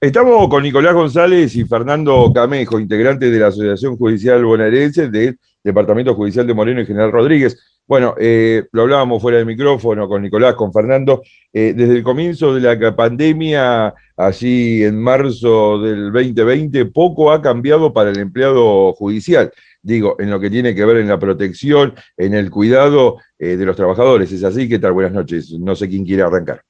Estamos con Nicolás González y Fernando Camejo, integrantes de la Asociación Judicial Bonaerense del Departamento Judicial de Moreno y General Rodríguez. Bueno, lo hablábamos fuera del micrófono con Nicolás, con Fernando. Desde el comienzo de la pandemia, allí en marzo del 2020, poco ha cambiado para el empleado judicial. Digo, en lo que tiene que ver en la protección, en el cuidado de los trabajadores. ¿Es así? ¿Qué tal? Buenas noches. No sé quién quiere arrancar.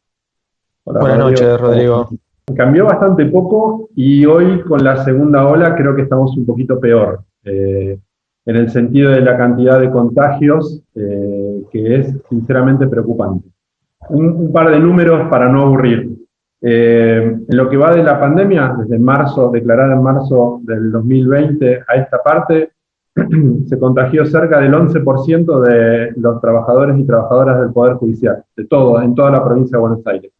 Hola, Buenas noches, Rodrigo. Cambió bastante poco y hoy con la segunda ola creo que estamos un poquito peor, en el sentido de la cantidad de contagios, que es sinceramente preocupante. Un par de números para no aburrir. En lo que va de la pandemia, desde marzo, declarada en marzo del 2020 a esta parte, se contagió cerca del 11% de los trabajadores y trabajadoras del Poder Judicial, de todo, en toda la provincia de Buenos Aires.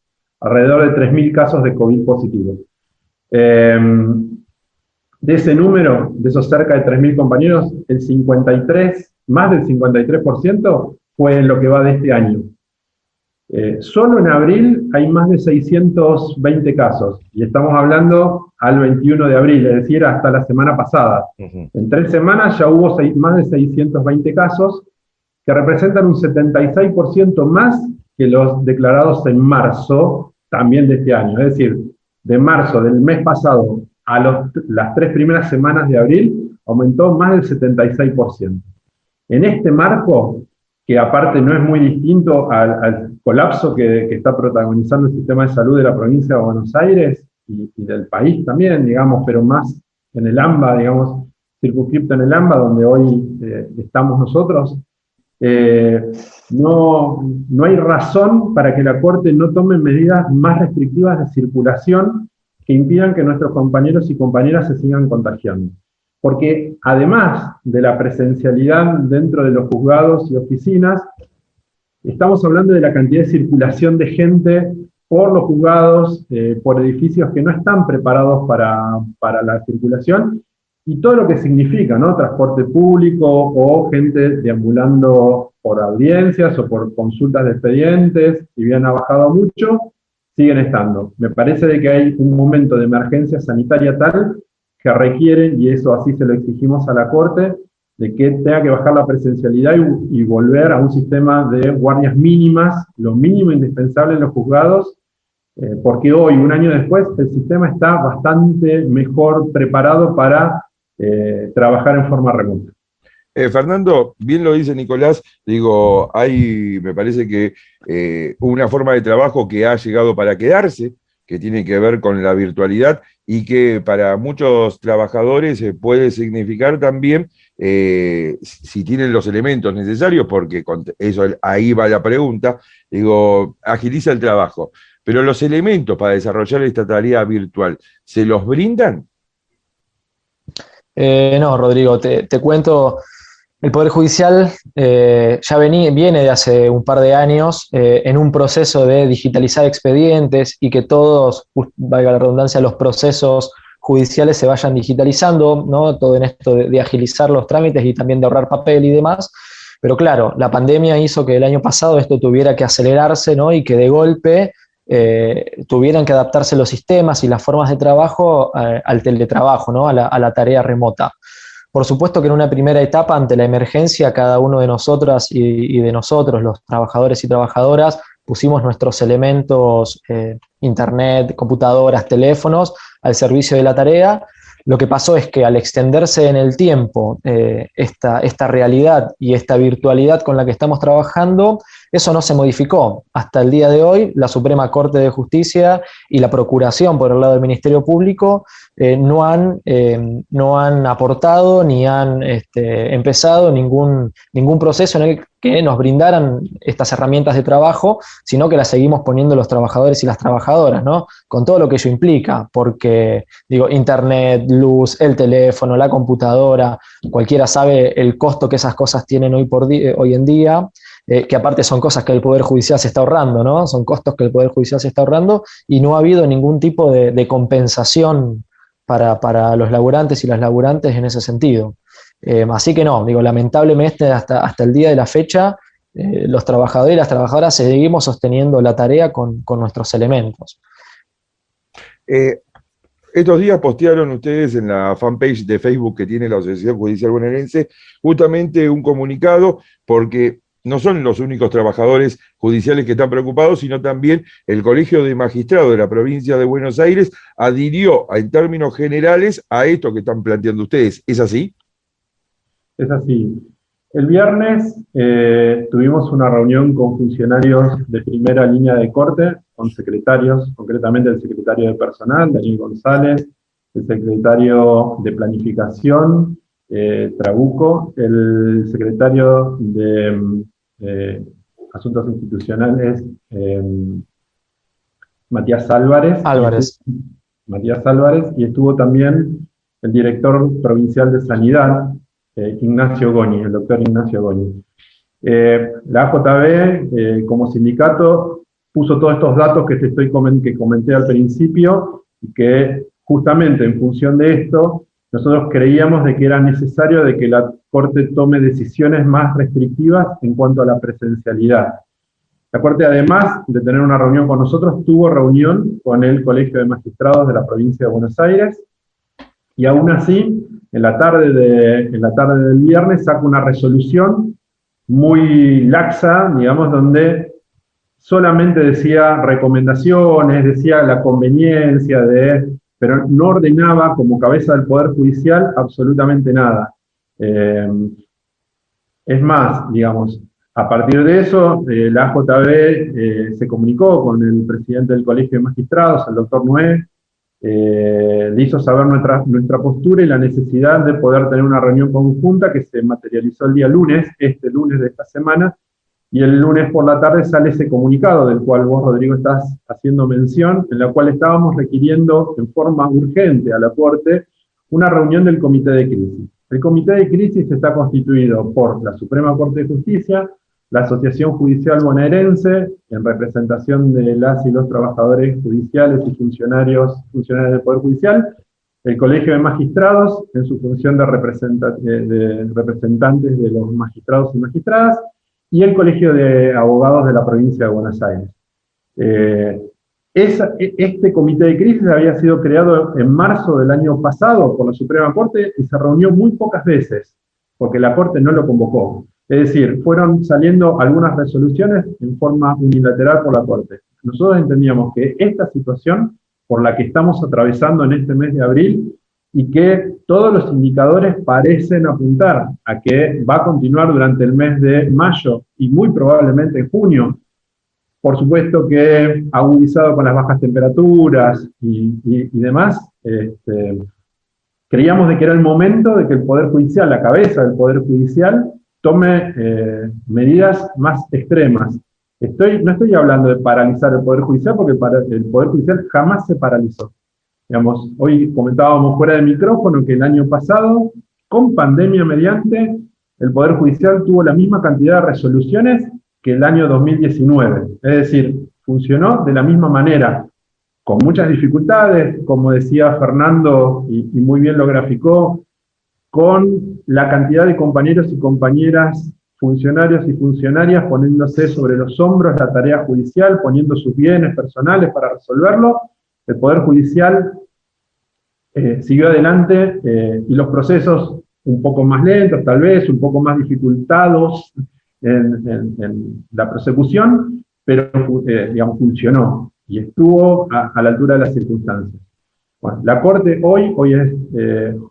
Alrededor de 3.000 casos de COVID positivos. De ese número, de esos cerca de 3.000 compañeros, más del 53% fue en lo que va de este año. Solo en abril hay más de 620 casos, y estamos hablando al 21 de abril, es decir, hasta la semana pasada. En 3 semanas ya hubo más de 620 casos, que representan un 76% más que los declarados en marzo, también de este año. Es decir, de marzo del mes pasado a las 3 primeras semanas de abril, aumentó más del 76%. En este marco, que aparte no es muy distinto al colapso que está protagonizando el sistema de salud de la provincia de Buenos Aires y del país también, digamos, pero más en el AMBA, digamos, circunscripto en el AMBA, donde hoy estamos nosotros, no hay razón para que la Corte no tome medidas más restrictivas de circulación que impidan que nuestros compañeros y compañeras se sigan contagiando. Porque además de la presencialidad dentro de los juzgados y oficinas, estamos hablando de la cantidad de circulación de gente por los juzgados, por edificios que no están preparados para la circulación, y todo lo que significa, ¿no? Transporte público o gente deambulando por audiencias o por consultas de expedientes, si bien ha bajado mucho, siguen estando. Me parece de que hay un momento de emergencia sanitaria tal que requiere, y eso así se lo exigimos a la Corte, de que tenga que bajar la presencialidad y volver a un sistema de guardias mínimas, lo mínimo indispensable en los juzgados, porque hoy, un año después, el sistema está bastante mejor preparado para trabajar en forma remota. Fernando, bien lo dice Nicolás, digo, hay, me parece que una forma de trabajo que ha llegado para quedarse, que tiene que ver con la virtualidad y que para muchos trabajadores puede significar también, si tienen los elementos necesarios, porque con eso ahí va la pregunta, digo, agiliza el trabajo, pero los elementos para desarrollar esta tarea virtual, ¿se los brindan? No, Rodrigo, te cuento, el Poder Judicial ya viene de hace un par de años en un proceso de digitalizar expedientes y que todos, valga la redundancia, los procesos judiciales se vayan digitalizando, ¿no? Todo en esto de agilizar los trámites y también de ahorrar papel y demás. Pero claro, la pandemia hizo que el año pasado esto tuviera que acelerarse, ¿no? Y que de golpe tuvieran que adaptarse los sistemas y las formas de trabajo al teletrabajo, ¿no? A la tarea remota. Por supuesto que en una primera etapa, ante la emergencia, cada uno de nosotras y de nosotros, los trabajadores y trabajadoras, pusimos nuestros elementos, internet, computadoras, teléfonos, al servicio de la tarea. Lo que pasó es que al extenderse en el tiempo esta realidad y esta virtualidad con la que estamos trabajando, eso no se modificó. Hasta el día de hoy, la Suprema Corte de Justicia y la Procuración por el lado del Ministerio Público no han aportado ni han empezado ningún proceso en el que nos brindaran estas herramientas de trabajo, sino que las seguimos poniendo los trabajadores y las trabajadoras, ¿no? Con todo lo que ello implica, porque, digo, internet, luz, el teléfono, la computadora, cualquiera sabe el costo que esas cosas tienen hoy en día, que aparte son cosas que el Poder Judicial se está ahorrando, ¿no? Son costos que el Poder Judicial se está ahorrando y no ha habido ningún tipo de compensación para los laburantes y las laburantes en ese sentido. Así que no, digo, lamentablemente hasta el día de la fecha, los trabajadores y las trabajadoras seguimos sosteniendo la tarea con nuestros elementos. Estos días postearon ustedes en la fanpage de Facebook que tiene la Asociación Judicial Bonaerense justamente un comunicado porque no son los únicos trabajadores judiciales que están preocupados, sino también el Colegio de Magistrados de la provincia de Buenos Aires adhirió en términos generales a esto que están planteando ustedes. ¿Es así? Es así. El viernes tuvimos una reunión con funcionarios de primera línea de corte, con secretarios, concretamente el secretario de Personal, Daniel González, el secretario de Planificación, Trabuco, el secretario de Asuntos Institucionales, Matías Álvarez. Matías Álvarez, y estuvo también el director provincial de Sanidad, Ignacio Goñi, el doctor Ignacio Goñi. La AJB, como sindicato, puso todos estos datos que comenté al principio, y que justamente en función de esto, nosotros creíamos de que era necesario de que la Corte tome decisiones más restrictivas en cuanto a la presencialidad. La Corte, además de tener una reunión con nosotros, tuvo reunión con el Colegio de Magistrados de la provincia de Buenos Aires, y aún así, en la tarde del viernes saca una resolución muy laxa, digamos, donde solamente decía recomendaciones, decía la conveniencia pero no ordenaba como cabeza del Poder Judicial absolutamente nada. Es más, digamos, a partir de eso, la AJB se comunicó con el presidente del Colegio de Magistrados, el doctor Noé, le hizo saber nuestra postura y la necesidad de poder tener una reunión conjunta que se materializó el día lunes, este lunes de esta semana, y el lunes por la tarde sale ese comunicado del cual vos, Rodrigo, estás haciendo mención, en la cual estábamos requiriendo en forma urgente a la Corte una reunión del Comité de Crisis. El Comité de Crisis está constituido por la Suprema Corte de Justicia, la Asociación Judicial Bonaerense, en representación de las y los trabajadores judiciales y funcionarios del Poder Judicial, el Colegio de Magistrados, en su función de representantes de los magistrados y magistradas, y el Colegio de Abogados de la provincia de Buenos Aires. Este comité de crisis había sido creado en marzo del año pasado por la Suprema Corte y se reunió muy pocas veces, porque la Corte no lo convocó. Es decir, fueron saliendo algunas resoluciones en forma unilateral por la Corte. Nosotros entendíamos que esta situación por la que estamos atravesando en este mes de abril y que todos los indicadores parecen apuntar a que va a continuar durante el mes de mayo y muy probablemente en junio, por supuesto que agudizado con las bajas temperaturas y demás, creíamos de que era el momento de que el Poder Judicial, la cabeza del Poder Judicial, tome medidas más extremas. No estoy hablando de paralizar el Poder Judicial, porque el Poder Judicial jamás se paralizó. Digamos, hoy comentábamos fuera de micrófono que el año pasado, con pandemia mediante, el Poder Judicial tuvo la misma cantidad de resoluciones que el año 2019. Es decir, funcionó de la misma manera, con muchas dificultades, como decía Fernando, y muy bien lo graficó, con la cantidad de compañeros y compañeras, funcionarios y funcionarias poniéndose sobre los hombros la tarea judicial, poniendo sus bienes personales para resolverlo. El Poder Judicial siguió adelante y los procesos un poco más lentos, tal vez, un poco más dificultados en la persecución, pero digamos, funcionó y estuvo a la altura de las circunstancias. Bueno, la Corte hoy es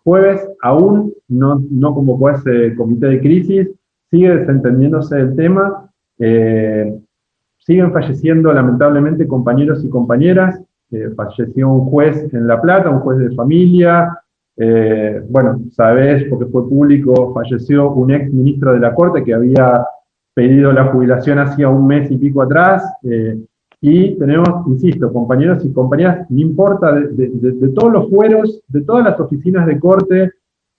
jueves, aún no convocó a ese comité de crisis, sigue desentendiéndose del tema, siguen falleciendo lamentablemente compañeros y compañeras, falleció un juez en La Plata, un juez de familia, bueno, sabés, porque fue público, falleció un ex ministro de la Corte que había pedido la jubilación hacía un mes y pico atrás, y tenemos, insisto, compañeros y compañeras, no importa, de todos los fueros, de todas las oficinas de corte,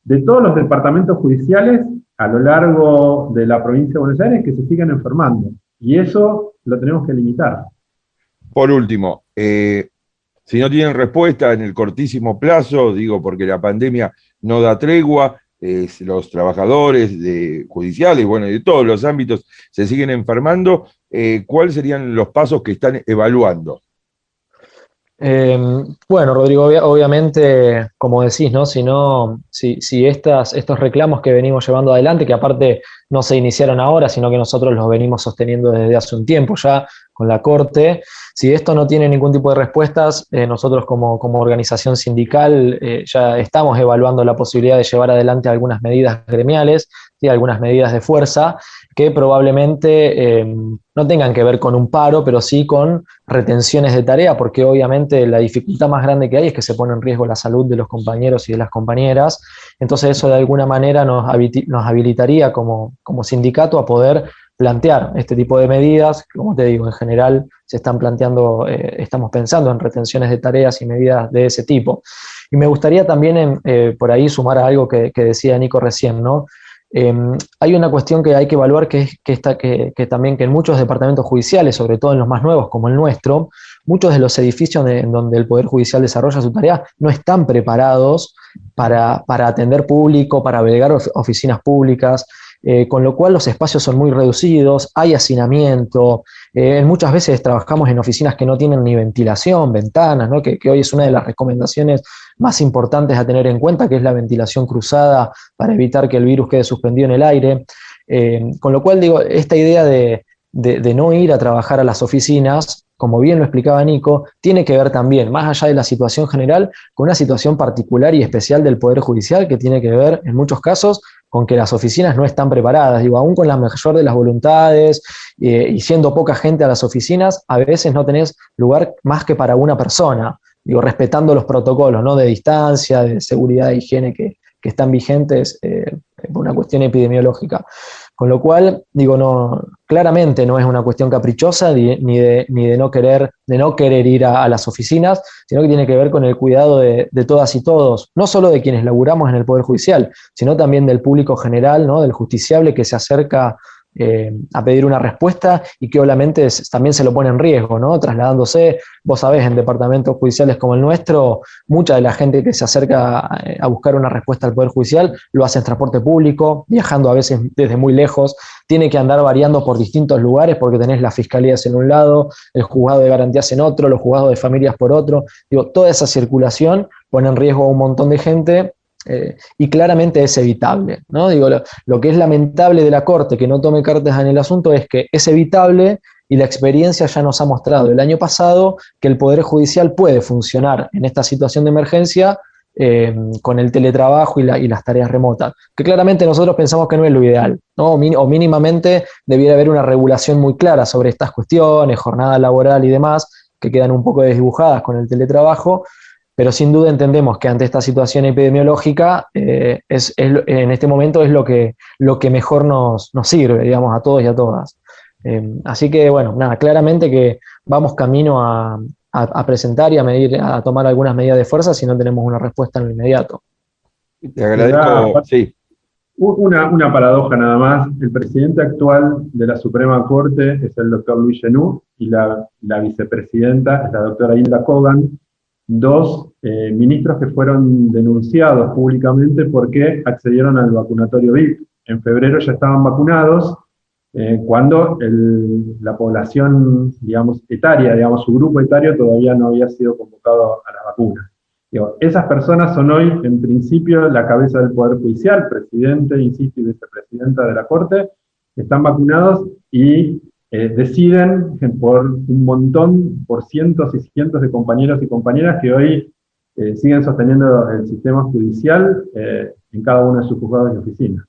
de todos los departamentos judiciales, a lo largo de la provincia de Buenos Aires, que se sigan enfermando. Y eso lo tenemos que limitar. Por último, si no tienen respuesta en el cortísimo plazo, digo porque la pandemia no da tregua, los trabajadores judiciales, bueno, de todos los ámbitos se siguen enfermando, ¿cuáles serían los pasos que están evaluando? Bueno, Rodrigo, obviamente, como decís, ¿no? Si estos reclamos que venimos llevando adelante, que aparte no se iniciaron ahora, sino que nosotros los venimos sosteniendo desde hace un tiempo ya con la Corte, si esto no tiene ningún tipo de respuestas, nosotros como organización sindical ya estamos evaluando la posibilidad de llevar adelante algunas medidas gremiales, ¿sí? Algunas medidas de fuerza que probablemente no tengan que ver con un paro, pero sí con retenciones de tarea, porque obviamente la dificultad más grande que hay es que se pone en riesgo la salud de los compañeros y de las compañeras. Entonces eso de alguna manera nos habilitaría como sindicato a poder plantear este tipo de medidas. Como te digo, en general se están planteando, estamos pensando en retenciones de tareas y medidas de ese tipo. Y me gustaría también por ahí sumar a algo que decía Nico recién, ¿no? Hay una cuestión que hay que evaluar que es también que en muchos departamentos judiciales, sobre todo en los más nuevos como el nuestro, muchos de los edificios en donde el Poder Judicial desarrolla su tarea no están preparados para atender público, para albergar oficinas públicas, con lo cual los espacios son muy reducidos, hay hacinamiento, muchas veces trabajamos en oficinas que no tienen ni ventilación, ventanas, ¿no? que hoy es una de las recomendaciones más importantes a tener en cuenta, que es la ventilación cruzada para evitar que el virus quede suspendido en el aire. Con lo cual, digo, esta idea de no ir a trabajar a las oficinas, como bien lo explicaba Nico, tiene que ver también, más allá de la situación general, con una situación particular y especial del Poder Judicial, que tiene que ver, en muchos casos, con que las oficinas no están preparadas. Digo, aún con la mayor de las voluntades y siendo poca gente a las oficinas, a veces no tenés lugar más que para una persona. Digo, respetando los protocolos, ¿no? De distancia, de seguridad e higiene que están vigentes por una cuestión epidemiológica. Con lo cual, digo, no, claramente no es una cuestión caprichosa ni de no querer ir a las oficinas, sino que tiene que ver con el cuidado de todas y todos, no solo de quienes laburamos en el Poder Judicial, sino también del público general, ¿no? Del justiciable que se acerca a pedir una respuesta y que obviamente también se lo pone en riesgo, ¿no? Trasladándose, vos sabés, en departamentos judiciales como el nuestro, mucha de la gente que se acerca a buscar una respuesta al Poder Judicial lo hace en transporte público, viajando a veces desde muy lejos, tiene que andar variando por distintos lugares porque tenés las fiscalías en un lado, el juzgado de garantías en otro, los juzgados de familias por otro. Digo, toda esa circulación pone en riesgo a un montón de gente. Y claramente es evitable, ¿no? Digo, lo que es lamentable de la Corte que no tome cartas en el asunto es que es evitable y la experiencia ya nos ha mostrado el año pasado que el Poder Judicial puede funcionar en esta situación de emergencia con el teletrabajo y las tareas remotas, que claramente nosotros pensamos que no es lo ideal, ¿no? O mínimamente debiera haber una regulación muy clara sobre estas cuestiones, jornada laboral y demás, que quedan un poco desdibujadas con el teletrabajo. Pero sin duda entendemos que ante esta situación epidemiológica, en este momento es lo que mejor nos sirve, digamos, a todos y a todas. Así que, bueno, nada, claramente que vamos camino a presentar y a tomar algunas medidas de fuerza si no tenemos una respuesta en lo inmediato. Te agradezco, sí. Una paradoja nada más. El presidente actual de la Suprema Corte es el doctor Luis Genú y la vicepresidenta es la doctora Hilda Kogan, dos ministros que fueron denunciados públicamente porque accedieron al vacunatorio VIP. En febrero ya estaban vacunados, cuando la población, digamos, etaria, digamos, su grupo etario todavía no había sido convocado a la vacuna. Digo, esas personas son hoy, en principio, la cabeza del Poder Judicial, presidente, insisto, y vicepresidenta de la Corte, están vacunados y deciden por un montón, por cientos y cientos de compañeros y compañeras que hoy siguen sosteniendo el sistema judicial en cada uno de sus juzgados y oficinas.